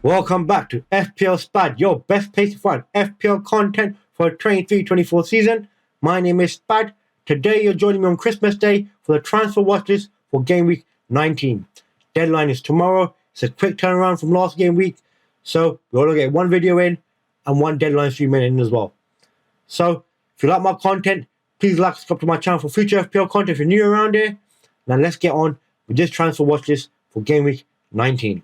Welcome back to FPL Spad, your best place to find FPL content for the 23-24 season. My name is Spad. Today you're joining me on Christmas Day for the transfer watch list for Gameweek 19. Deadline is tomorrow. It's a quick turnaround from last game week, so we're going to get one video in and one deadline stream in as well. So if you like my content, please like and subscribe to my channel for future FPL content if you're new around here. Now let's get on with this transfer watch list for Gameweek 19.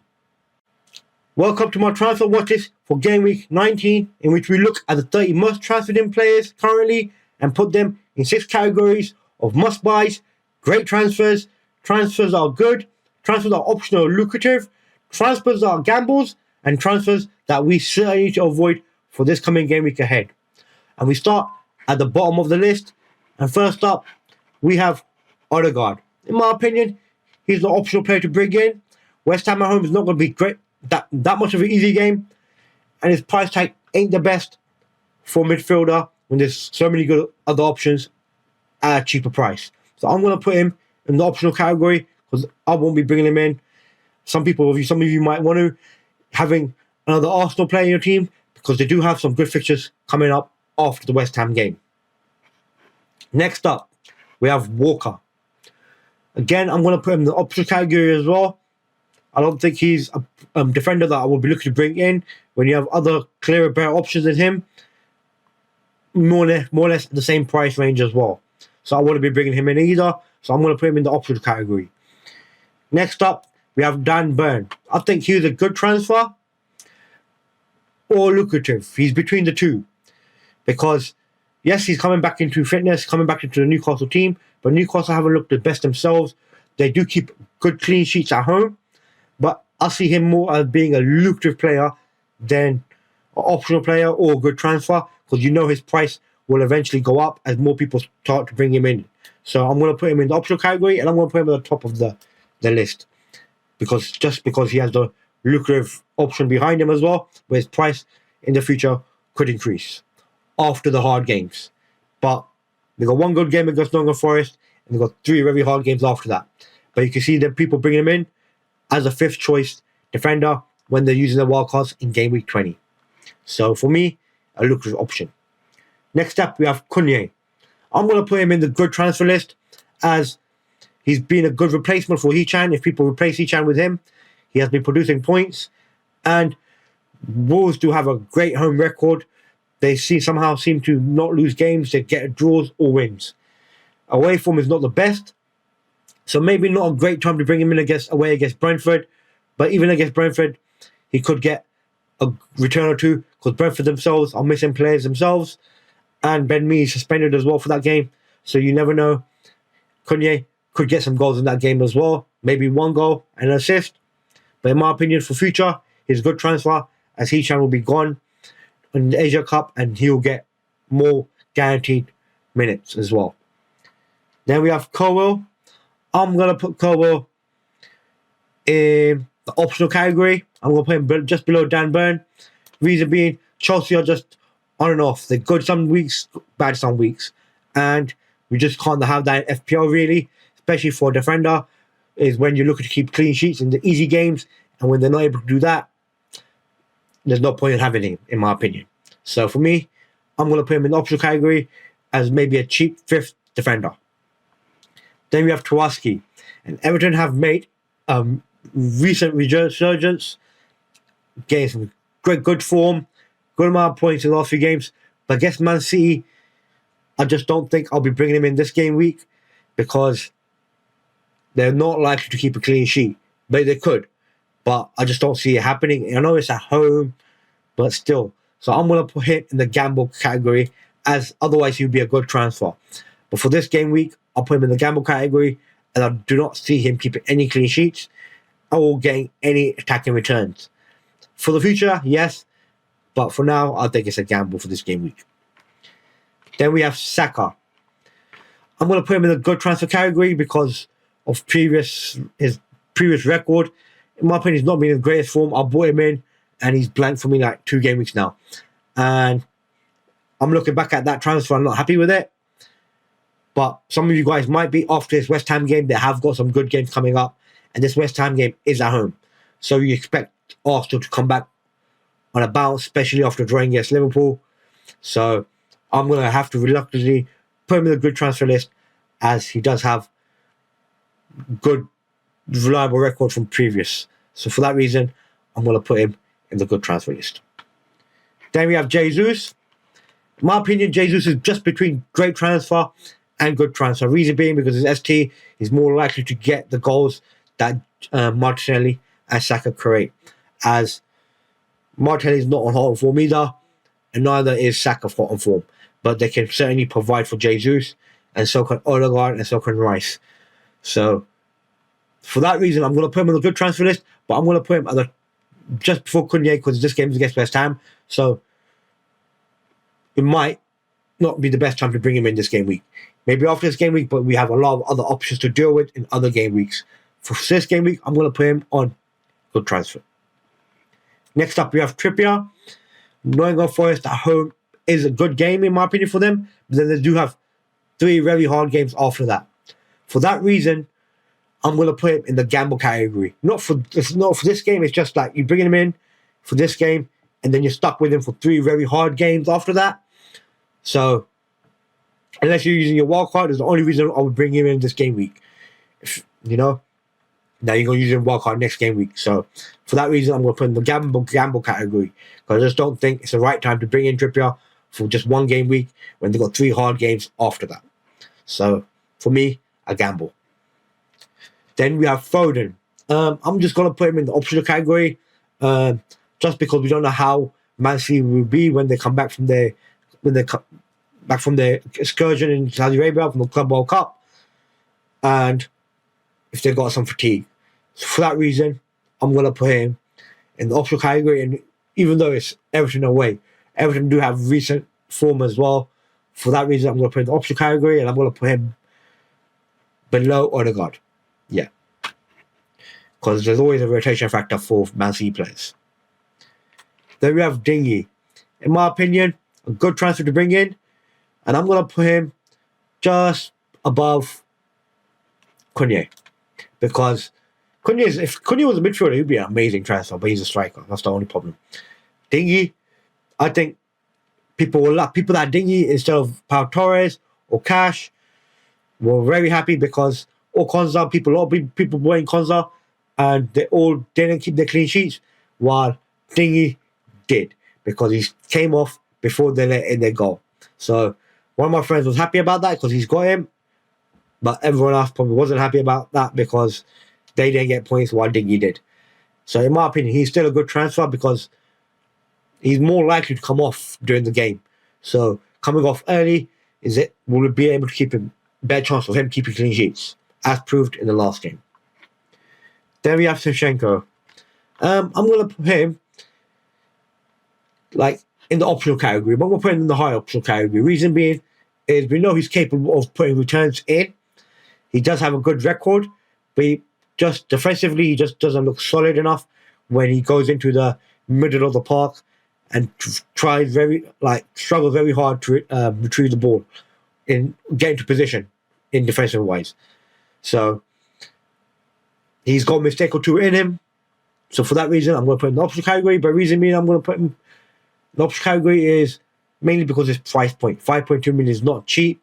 Welcome to my transfer watch list for Game Week 19, in which we look at the 30 most transferred in players currently and put them in 6 categories of must buys, great transfers, transfers that are good, transfers that are optional or lucrative, transfers that are gambles, and transfers that we certainly need to avoid for this coming game week ahead. And we start at the bottom of the list. And first up, we have Odegaard. In my opinion, he's an optional player to bring in. West Ham at home is not going to be great. That much of an easy game, and his price tag ain't the best for midfielder when there's so many good other options at a cheaper price. So I'm going to put him in the optional category because I won't be bringing him in. Some of you might want to having another Arsenal player in your team because they do have some good fixtures coming up after the West Ham game. Next up, we have Walker. Again, I'm going to put him in the optional category as well. I don't think he's a defender that I will be looking to bring in when you have other clearer, better options than him. More or less the same price range as well. So I won't be bringing him in either. So I'm going to put him in the optional category. Next up, we have Dan Burn. I think he's a good transfer or lucrative. He's between the two. Because, yes, he's coming back into fitness, coming back into the Newcastle team. But Newcastle haven't looked the best themselves. They do keep good clean sheets at home. But I see him more as being a lucrative player than an optional player or a good transfer because you know his price will eventually go up as more people start to bring him in. So I'm going to put him in the optional category and I'm going to put him at the top of the list because he has the lucrative option behind him as well, where his price in the future could increase after the hard games. But they got one good game against Nottingham Forest and they got 3 very hard games after that. But you can see the people bringing him in as a 5th choice defender when they're using the wildcards in Game Week 20. So for me, a lucrative option. Next up, we have Cunha. I'm going to put him in the good transfer list as he's been a good replacement for Hechan. If people replace Hechan with him, he has been producing points. And Wolves do have a great home record. They somehow seem to not lose games. They get draws or wins. Away form is not the best. So maybe not a great time to bring him in away against Brentford. But even against Brentford, he could get a return or two because Brentford themselves are missing players themselves. And Ben Mee is suspended as well for that game. So you never know. Cunha could get some goals in that game as well. Maybe 1 goal and an assist. But in my opinion, for future, he's a good transfer as Hechan will be gone in the Asia Cup and he'll get more guaranteed minutes as well. Then we have Colwell. I'm going to put Colwell in the optional category. I'm going to put him just below Dan Burn. Reason being, Chelsea are just on and off. They're good some weeks, bad some weeks. And we just can't have that in FPL really, especially for a defender, is when you're looking to keep clean sheets in the easy games. And when they're not able to do that, there's no point in having him, in my opinion. So for me, I'm going to put him in the optional category as maybe a cheap 5th defender. Then we have Tawaski. And Everton have made recent resurgence, getting some good form, good amount of points in the last few games. But against Man City, I just don't think I'll be bringing him in this game week because they're not likely to keep a clean sheet. But they could. But I just don't see it happening. I know it's at home, but still. So I'm going to put him in the gamble category as otherwise he would be a good transfer. But for this game week, I'll put him in the gamble category and I do not see him keeping any clean sheets or getting any attacking returns. For the future, yes. But for now, I think it's a gamble for this game week. Then we have Saka. I'm going to put him in the good transfer category because of his previous record. In my opinion, he's not been in the greatest form. I brought him in and he's blanked for me like 2 game weeks now. And I'm looking back at that transfer. I'm not happy with it. But some of you guys might be after this West Ham game. They have got some good games coming up. And this West Ham game is at home. So you expect Arsenal to come back on a bounce, especially after drawing against Liverpool. So I'm going to have to reluctantly put him in the good transfer list, as he does have good, reliable record from previous. So for that reason, I'm going to put him in the good transfer list. Then we have Jesus. In my opinion, Jesus is just between great transfer and good transfer. Reason being because his ST is more likely to get the goals that Martinelli and Saka create, as Martinelli is not on hot form either, and neither is Saka hot on form. But they can certainly provide for Jesus, and so can Odegaard, and so can Rice. So for that reason, I'm going to put him on the good transfer list, but I'm going to put him at the just before Cunha, because this game is against West Ham. So it might not be the best time to bring him in this game week. Maybe after this game week, but we have a lot of other options to deal with in other game weeks. For this game week, I'm going to put him on good transfer. Next up, we have Trippier. Nottingham Forest at home is a good game, in my opinion, for them. But then they do have 3 very hard games after that. For that reason, I'm going to put him in the gamble category. Not for this game. It's just like you bring him in for this game, and then you're stuck with him for 3 very hard games after that. So, unless you're using your wild card, is the only reason I would bring him in this game week. Now you're going to use him wild card next game week. So, for that reason, I'm going to put him in the gamble category. Because I just don't think it's the right time to bring in Trippier for just 1 game week when they've got 3 hard games after that. So, for me, a gamble. Then we have Foden. I'm just going to put him in the optional category, just because we don't know how Man City will be when they come back from their excursion in Saudi Arabia from the Club World Cup, and if they've got some fatigue. So for that reason, I'm going to put him in the optional category. And even though it's Everton away, Everton do have recent form as well. For that reason, I'm going to put him in the optional category, and I'm going to put him below Odegaard. Yeah. Because there's always a rotation factor for Man City players. Then we have Dingy. In my opinion, a good transfer to bring in. And I'm going to put him just above Cunha. Because if Cunha was a midfielder, he'd be an amazing transfer, but he's a striker. That's the only problem. Dingy, I think people that Dingy instead of Pau Torres or Cash were very happy, because a lot of people blame Konza, and they all didn't keep their clean sheets, while Dingy did, because he came off before they let in their goal. So one of my friends was happy about that because he's got him, but everyone else probably wasn't happy about that because they didn't get points while Dingy did. So in my opinion, he's still a good transfer because he's more likely to come off during the game. So coming off early will be able to keep him better chance of him keeping clean sheets, as proved in the last game. Then we have Shevchenko. I'm going to put him in the optional category, but I'm going to put him in the high optional category. Reason being is we know he's capable of putting returns in. He does have a good record, but just defensively, he just doesn't look solid enough when he goes into the middle of the park and struggles very hard to retrieve the ball and get into position in defensive wise. So he's got a mistake or 2 in him. So for that reason, I'm going to put him in the optional category. But the reason being I'm going to put him in the optional category is mainly because his price point. 5.2 million is not cheap.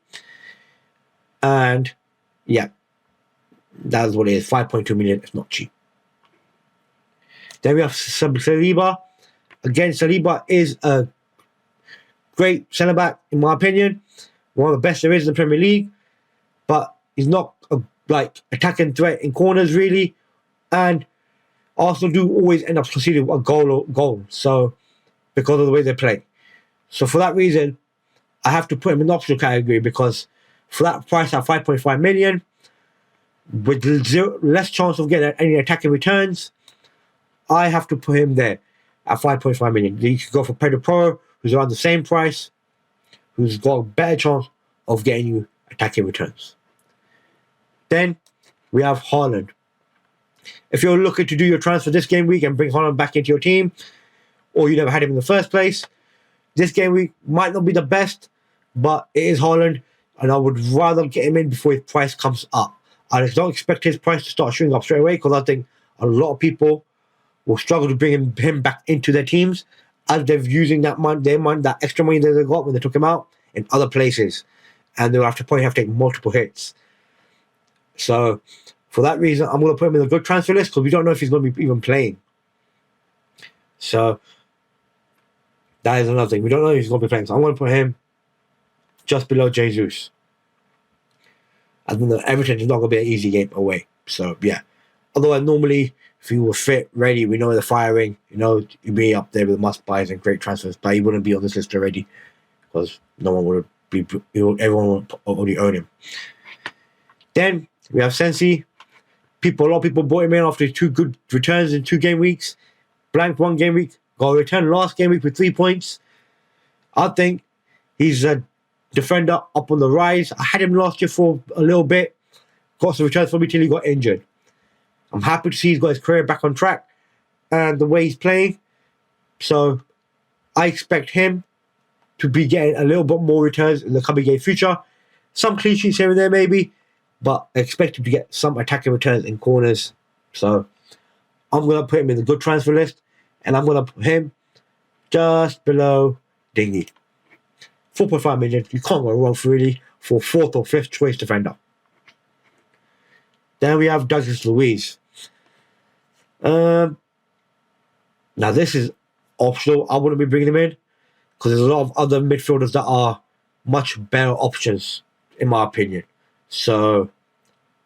And yeah, that's what it is. 5.2 million is not cheap. Then we have Saliba. Again, Saliba is a great centre-back, in my opinion. One of the best there is in the Premier League. But he's not a attacking threat in corners, really. And Arsenal do always end up conceding a goal. So, because of the way they play. So for that reason, I have to put him in the optional category, because for that price at 5.5 million, with less chance of getting any attacking returns, I have to put him there at 5.5 million. You could go for Pedro Porro, who's around the same price, who's got a better chance of getting you attacking returns. Then we have Haaland. If you're looking to do your transfer this game week and bring Haaland back into your team, or you never had him in the first place, this game week might not be the best, but it is Haaland, and I would rather get him in before his price comes up. I don't expect his price to start shooting up straight away, because I think a lot of people will struggle to bring him back into their teams as they're using that extra money that they got when they took him out in other places, and they'll probably have to take multiple hits. So for that reason, I'm going to put him in a good transfer list because we don't know if he's going to be even playing. So that is another thing. We don't know if he's going to be playing. So I'm going to put him just below Jesus. I think that Everton is not going to be an easy game away. So yeah. Otherwise, normally, if he were fit, ready, we know they're firing. He'd be up there with must buys and great transfers, but he wouldn't be on this list already because no one would be. Everyone would already own him. Then we have Sensi. A lot of people bought him in after 2 good returns in 2 game weeks. Blanked 1 game week. Got a return last game week with 3 points. I think he's a defender up on the rise. I had him last year for a little bit. Got some returns for me till he got injured. I'm happy to see he's got his career back on track and the way he's playing. So I expect him to be getting a little bit more returns in the coming game future. Some clean sheets here and there maybe, but I expect him to get some attacking returns in corners. So I'm going to put him in the good transfer list, and I'm going to put him just below Dingy. 4.5 million. You can't go wrong really for 4th or 5th choice defender. Then we have Douglas Luiz. Now this is optional. I wouldn't be bringing him in because there's a lot of other midfielders that are much better options in my opinion. So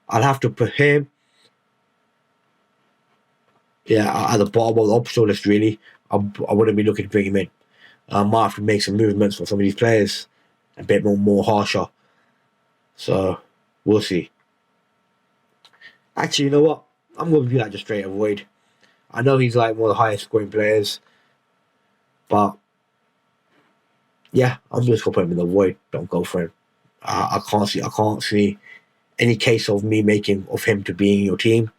I'll have to put him at the bottom of the optional list really. I wouldn't be looking to bring him in. I might have to make some movements for some of these players a bit more harsher. So we'll see. Actually, you know what? I'm going to do that just straight avoid. I know he's like one of the highest scoring players, but yeah, I'm just going to put him in the void. Don't go for him. I can't see any case of me making of him to be in your team.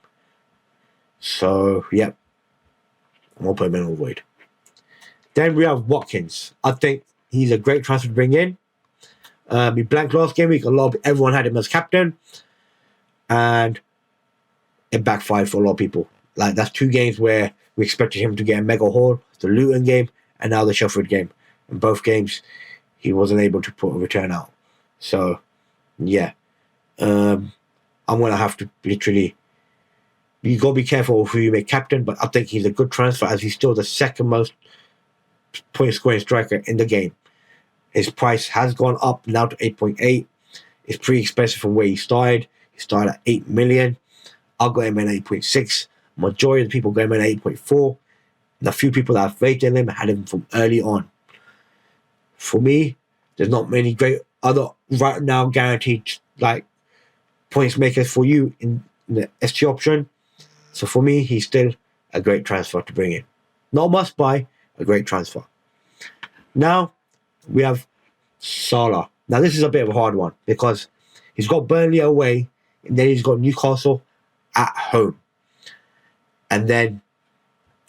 So yeah, I'm going to put him in the void. Then we have Watkins. I think he's a great transfer to bring in. He blanked last game week. Everyone had him as captain, and it backfired for a lot of people. Like that's 2 games where we expected him to get a mega haul. The Luton game and now the Sheffield game. In both games, he wasn't able to put a return out. So yeah, I'm gonna have to literally. You gotta be careful of who you make captain, but I think he's a good transfer as he's still the 2nd most point scoring striker in the game. His price has gone up now to 8.8. It's pretty expensive from where he started. He started at 8 million. I got him at 8.6. Majority of the people got him at 8.4. The few people that have rated him had him from early on. For me, there's not many great other right now guaranteed like points makers for you in the ST option. So for me, he's still a great transfer to bring in. Not must buy, a great transfer. Now we have Salah. Now this is a bit of a hard one because he's got Burnley away and then he's got Newcastle at home. And then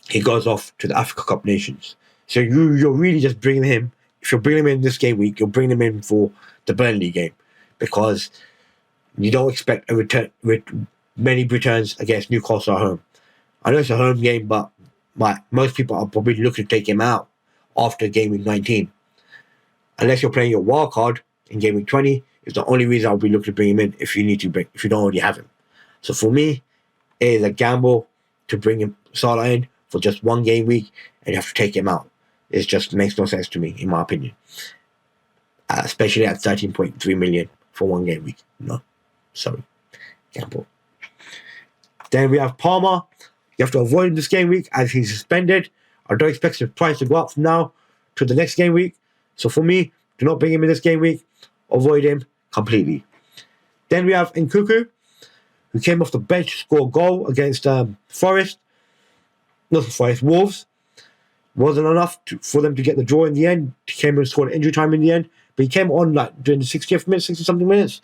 he goes off to the Africa Cup Nations. So you're really just bringing him. If you're bringing him in this game week, you're bringing him in for the Burnley game because you don't expect a return with many returns against Newcastle at home. I know it's a home game, but most people are probably looking to take him out after Gameweek 19. Unless you're playing your wild card in Gameweek 20, is the only reason I'll be looking to bring him in if you don't already have him. So for me, it is a gamble to bring him Salah in for just 1 game week and you have to take him out. It just makes no sense to me, in my opinion. Especially at 13.3 million for 1 game week. No. Sorry. Gamble. Then we have Palmer. You have to avoid him this game week as he's suspended. I don't expect his price to go up from now to the next game week. So for me, do not bring him in this game week. Avoid him completely. Then we have Nkuku, who came off the bench to score a goal against Wolves. Wasn't enough for them to get the draw in the end. He came and scored injury time in the end. But he came on during the 60th minute, 60-something minutes.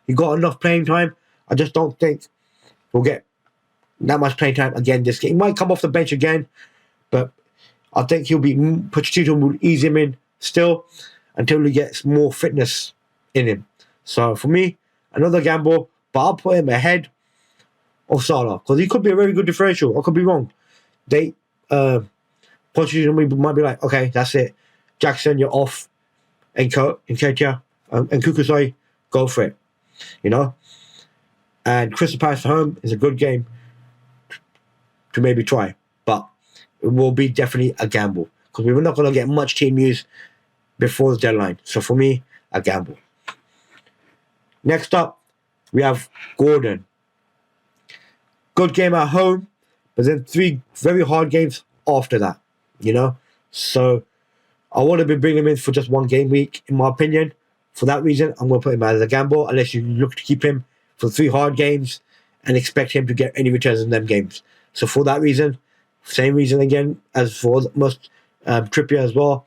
He got enough playing time. I just don't think he'll get that much playing time again this game. He might come off the bench again, but I think Pochettino will ease him in still until he gets more fitness in him. So for me, another gamble, but I'll put him ahead of Salah because he could be a very good differential. I could be wrong. they Pochettino might be like, okay, that's it. Jackson, you're off. And Nketiah, and Kuku, sorry, go for it. You know? And Crystal Palace at home is a good game to maybe try. But it will be definitely a gamble. Because we're not going to get much team news before the deadline. So for me, a gamble. Next up, we have Gordon. Good game at home, but then 3 very hard games after that. You know? So I want to be bringing him in for just 1 game week, in my opinion. For that reason, I'm going to put him as a gamble, unless you look to keep him for 3 hard games and expect him to get any returns in them games. So for that reason, same reason again as for most Trippier as well,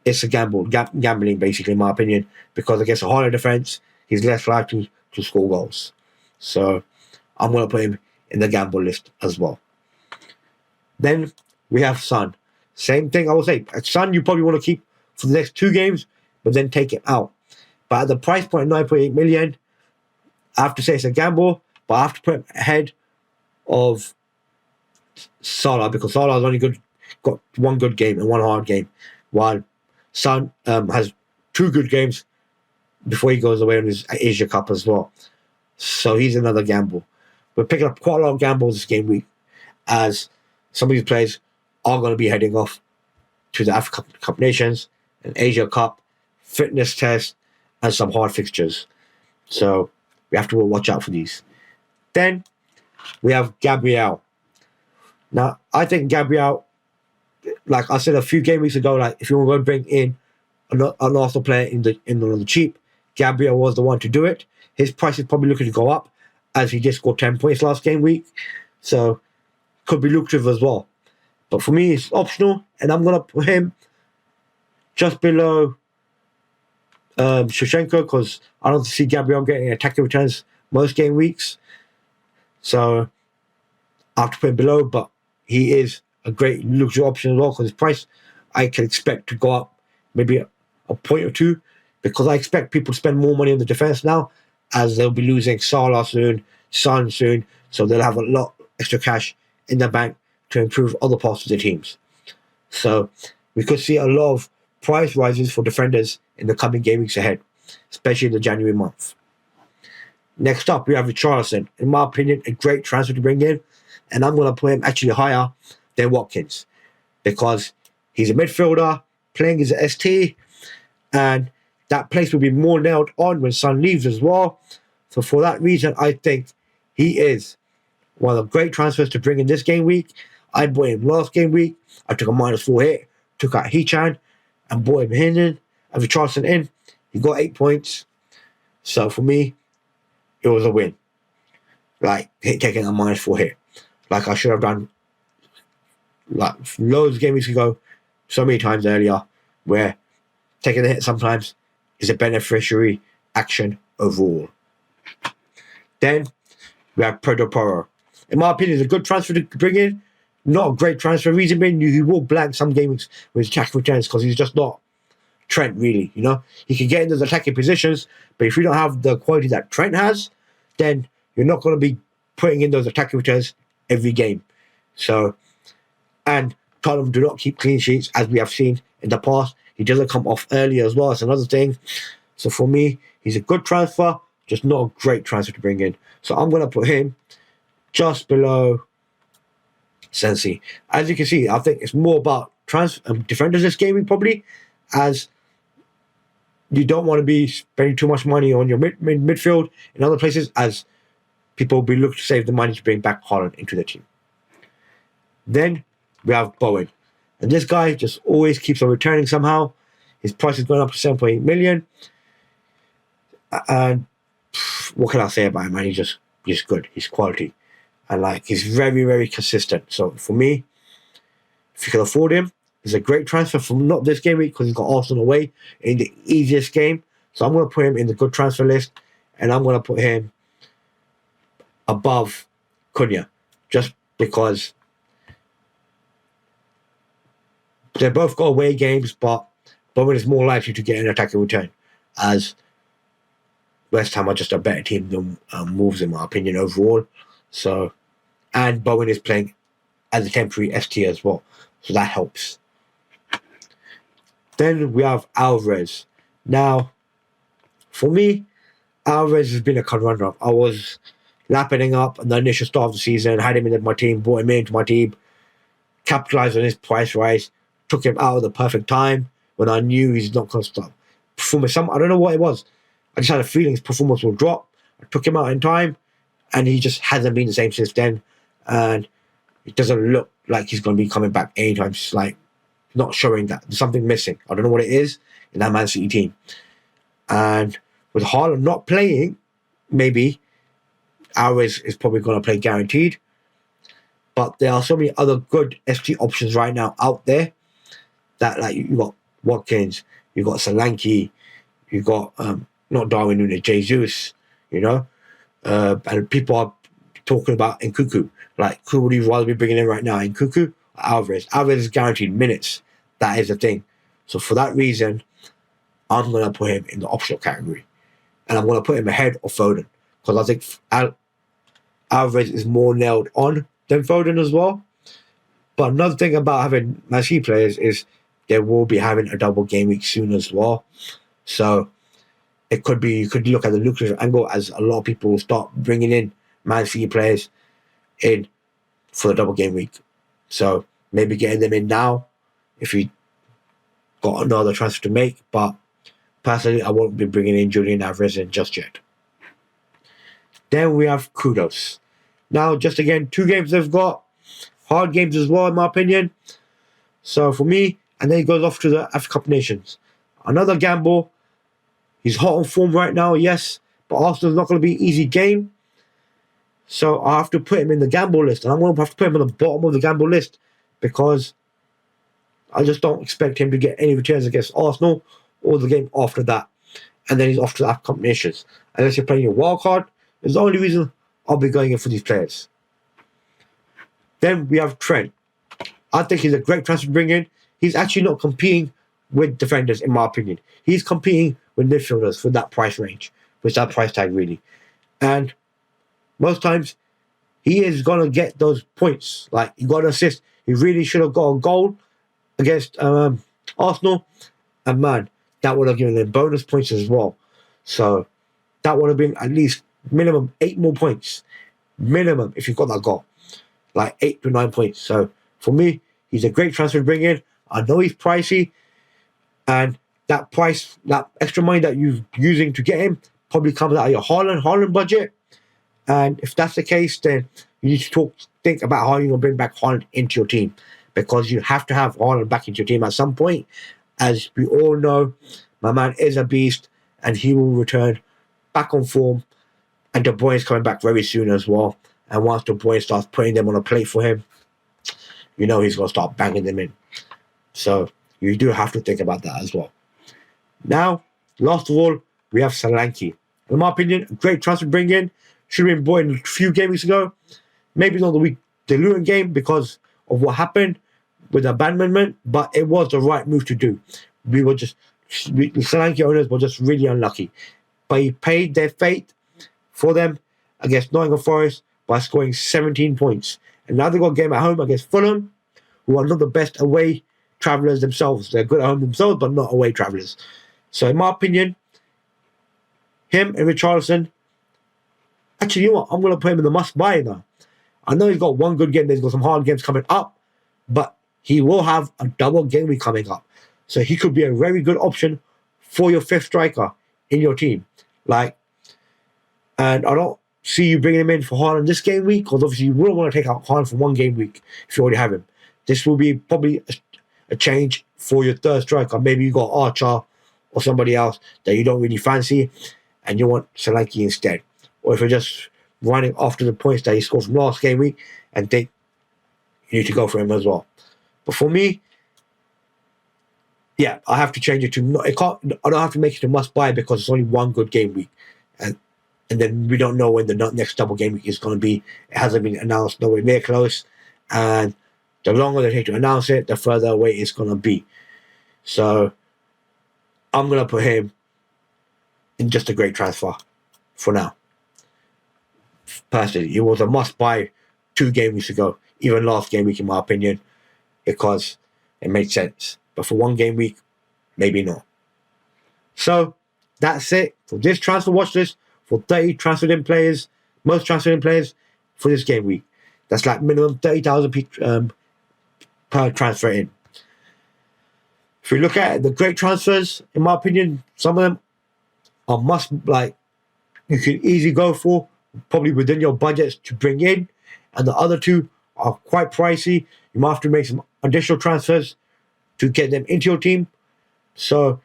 it's a gamble, gambling basically, in my opinion, because against a harder defense, he's less likely to score goals. So I'm going to put him in the gamble list as well. Then we have Son. Same thing I would say. At Son, you probably want to keep for the next 2 games, but then take it out. But at the price point, 9.8 million, I have to say it's a gamble, but I have to put him ahead of Salah, because Salah has only got 1 good game and 1 hard game, while Son has 2 good games before he goes away on his Asia Cup as well. So he's another gamble. We're picking up quite a lot of gambles this game week, as some of these players are going to be heading off to the Africa Cup Nations and Asia Cup, fitness test, and some hard fixtures. So we have to watch out for these. Then we have Gabriel. Now, I think Gabriel, like I said a few game weeks ago, like if you were going to bring in an Arsenal player in the cheap, Gabriel was the one to do it. His price is probably looking to go up, as he just scored 10 points last game week. So could be lucrative as well. But for me, it's optional, and I'm going to put him just below Shevchenko, because I don't see Gabriel getting attacking returns most game weeks. So I have to put him below, but he is a great luxury option as well, because his price I can expect to go up maybe a point or 2, because I expect people to spend more money on the defense now, as they'll be losing Salah soon, Son soon, so they'll have a lot extra cash in the bank to improve other parts of the teams. So we could see a lot of price rises for defenders in the coming game weeks ahead, especially in the January month. Next up, we have Richarlison. In my opinion, a great transfer to bring in, and I'm going to put him actually higher than Watkins, because he's a midfielder playing as a ST, and that place will be more nailed on when Son leaves as well. So for that reason, I think he is one of the great transfers to bring in this game week. I bought him last game week. I took a -4 hit, took out Hechan, and bought him in, and Richarlison in. He got 8 points. So for me, it was a win. Like, taking a -4 hit. Like I should have done like loads of game weeks ago, so many times earlier, where taking a hit sometimes is a beneficiary action overall. Then we have Pedro Porro. In my opinion, it's a good transfer to bring in. Not a great transfer. Reason being, he will blank some games with his attacking returns, because he's just not Trent, really. You know, he can get in those attacking positions, but if you don't have the quality that Trent has, then you're not going to be putting in those attacking returns every game. So, and Tottenham do not keep clean sheets, as we have seen in the past. He doesn't come off early as well. That's another thing. So for me, he's a good transfer, just not a great transfer to bring in. So I'm going to put him just below Sensi. As you can see, I think it's more about defenders this game, probably, as you don't want to be spending too much money on your midfield in other places, as people will be looking to save the money to bring back Haaland into the team. Then we have Bowen. And this guy just always keeps on returning somehow. His price is going up to 7.8 million. And what can I say about him, man? He's good. He's quality. And like, he's very, very consistent. So for me, if you can afford him, it's a great transfer from not this game week, because he's got Arsenal away in the easiest game. So I'm going to put him in the good transfer list, and I'm going to put him above Cunha, just because they both got away games, but Bowen is more likely to get an attacking return, as West Ham are just a better team than Wolves, in my opinion, overall. So, and Bowen is playing as a temporary ST as well. So that helps. Then we have Alvarez. Now, for me, Alvarez has been a runner-up. I was lapping up at the initial start of the season, had him in my team, brought him into my team, capitalized on his price rise, took him out at the perfect time when I knew he's not going to stop performing. I don't know what it was. I just had a feeling his performance will drop. I took him out in time, and he just hasn't been the same since then. And it doesn't look like he's going to be coming back anytime. It's like not showing that. There's something missing. I don't know what it is in that Man City team. And with Haaland not playing, maybe Alvarez is probably going to play guaranteed. But there are so many other good SG options right now out there that, like, you got Watkins, you got Solanke, you got not Darwin Núñez, Jesus, you know, and people are talking about Nkunku. Like, who would you rather be bringing in right now, Nkunku or Alvarez? Alvarez is guaranteed minutes. That is the thing. So for that reason, I'm going to put him in the optional category. And I'm going to put him ahead of Foden. Because I think Alvarez is more nailed on than Foden as well. But another thing about having Man City players is they will be having a double game week soon as well. So it could be, you could look at the lucrative angle as a lot of people will start bringing in Man City players in for the double game week. So maybe getting them in now if you got another transfer to make. But personally, I won't be bringing in Julian Alvarez in just yet. Then we have Kudos. Now, just again, 2 games they've got. Hard games as well, in my opinion. So for me, and then he goes off to the Africa Cup Nations. Another gamble. He's hot on form right now, yes. But Arsenal's not going to be an easy game. So I have to put him in the gamble list. And I'm going to have to put him on the bottom of the gamble list. Because I just don't expect him to get any returns against Arsenal or the game after that. And then he's off to the Africa Cup Nations. Unless you're playing your wild card, it's the only reason I'll be going in for these players. Then we have Trent. I think he's a great transfer to bring in. He's actually not competing with defenders, in my opinion. He's competing with midfielders for that price range, with that price tag, really. And most times, he is going to get those points. Like, he got an assist. He really should have got a goal against Arsenal. And man, that would have given them bonus points as well. So that would have been at least minimum 8 more points. Minimum, if you got that goal. Like 8 to 9 points. So for me, he's a great transfer to bring in. I know he's pricey. And that price, that extra money that you're using to get him probably comes out of your Haaland budget. And if that's the case, then you need to think about how you're going to bring back Haaland into your team. Because you have to have Haaland back into your team at some point. As we all know, my man is a beast. And he will return back on form. And De Bruyne is coming back very soon as well. And once De Bruyne starts putting them on a plate for him, you know he's going to start banging them in. So you do have to think about that as well. Now, last of all, we have Solanke. In my opinion, a great transfer to bring in. Should have been brought in a few games ago. Maybe not the Luton game because of what happened with the abandonment, but it was the right move to do. The Solanke owners were just really unlucky. But he paid their fate for them against Nottingham Forest by scoring 17 points. And now they've got a game at home against Fulham, who are not the best away travellers themselves. They're good at home themselves, but not away travellers. So in my opinion, him and Richarlison, actually, you know what? I'm going to put him in the must-buy now. I know he's got one good game. There's got some hard games coming up, but he will have a double game week coming up. So he could be a very good option for your 5th striker in your team. And I don't see you bringing him in for Haaland this game week, because obviously you wouldn't want to take out Haaland for one game week if you already have him. This will be probably a change for your 3rd striker. Maybe you got Archer or somebody else that you don't really fancy, and you want Solanke instead. Or if you're just running after the points that he scored from last game week and think you need to go for him as well. But for me, yeah, I have to change it to I don't have to make it a must buy because it's only one good game week. And then we don't know when the next double game week is going to be. It hasn't been announced, nowhere near close. And the longer they take to announce it, the further away it's going to be. So I'm going to put him in just a great transfer for now. Personally, it was a must-buy 2 game weeks ago, even last game week in my opinion, because it made sense. But for 1 game week, maybe not. So that's it for this transfer watch list for 30 transferred in players, most transferred in players for this game week. That's like minimum 30,000 per transfer in. If we look at the great transfers, in my opinion, some of them are must, like, you can easily go for, probably within your budgets to bring in, and the other 2 are quite pricey. You might have to make some additional transfers to get them into your team. So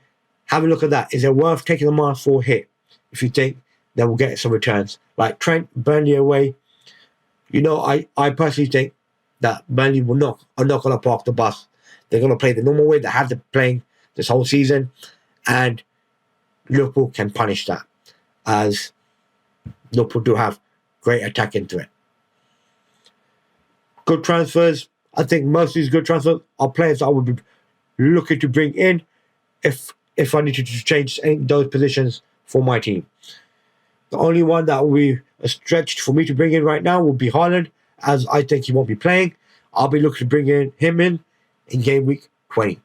have a look at that. Is it worth taking the -4 hit if you think they will get some returns? Like Trent, Burnley away. I personally think that Burnley are not going to park the bus. They're going to play the normal way they have been playing this whole season, and Liverpool can punish that, as Liverpool do have great attacking threat. Good transfers. I think most of these good transfers are players that I would be looking to bring in if I needed to change those positions for my team. The only one that will be a stretch for me to bring in right now will be Haaland, as I think he won't be playing. I'll be looking to bring him in game week 20.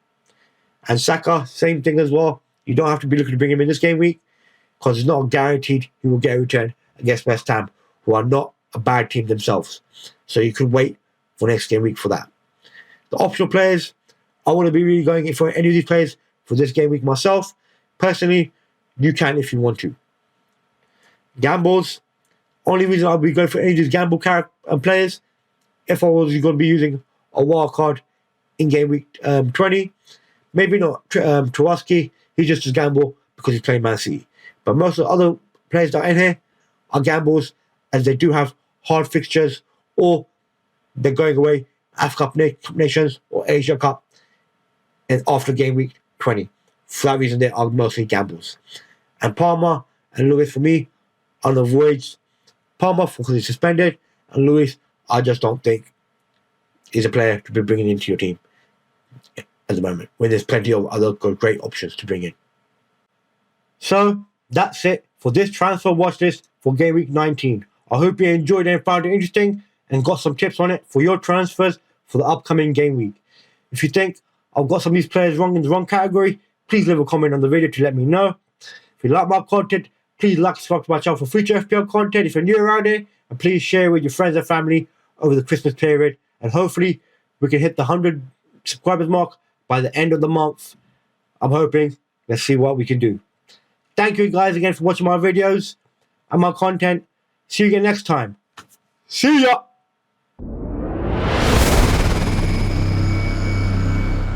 And Saka, same thing as well. You don't have to be looking to bring him in this game week, because it's not guaranteed he will get a return against West Ham, who are not a bad team themselves. So you could wait for next game week for that. The optional players, I want to be really going in for any of these players for this game week myself. Personally, you can if you want to. Gambles, only reason I'll be going for any of these gamble players, if I was going to be using a wild card in game week 20, maybe not Traoré. He just does gamble because he's playing Man City. But most of the other players that are in here are gambles, as they do have hard fixtures, or they're going away Africa Cup Nations or Asia Cup and after game week 20. For that reason, they are mostly gambles. And Palmer and Lewis, for me, avoids Palmer because he's suspended, and Lewis, I just don't think is a player to be bringing into your team at the moment, when there's plenty of other great options to bring in. So that's it for this transfer watch list for game week 19. I hope you enjoyed it and found it interesting and got some tips on it for your transfers for the upcoming game week. If you think I've got some of these players wrong in the wrong category, please leave a comment on the video to let me know. If you like my content, please like and subscribe to my channel for future FPL content if you're new around here, and please share with your friends and family over the Christmas period, and hopefully we can hit the 100 subscribers mark by the end of the month. I'm hoping. Let's see what we can do. Thank you guys again for watching my videos and my content. See you again next time. See ya!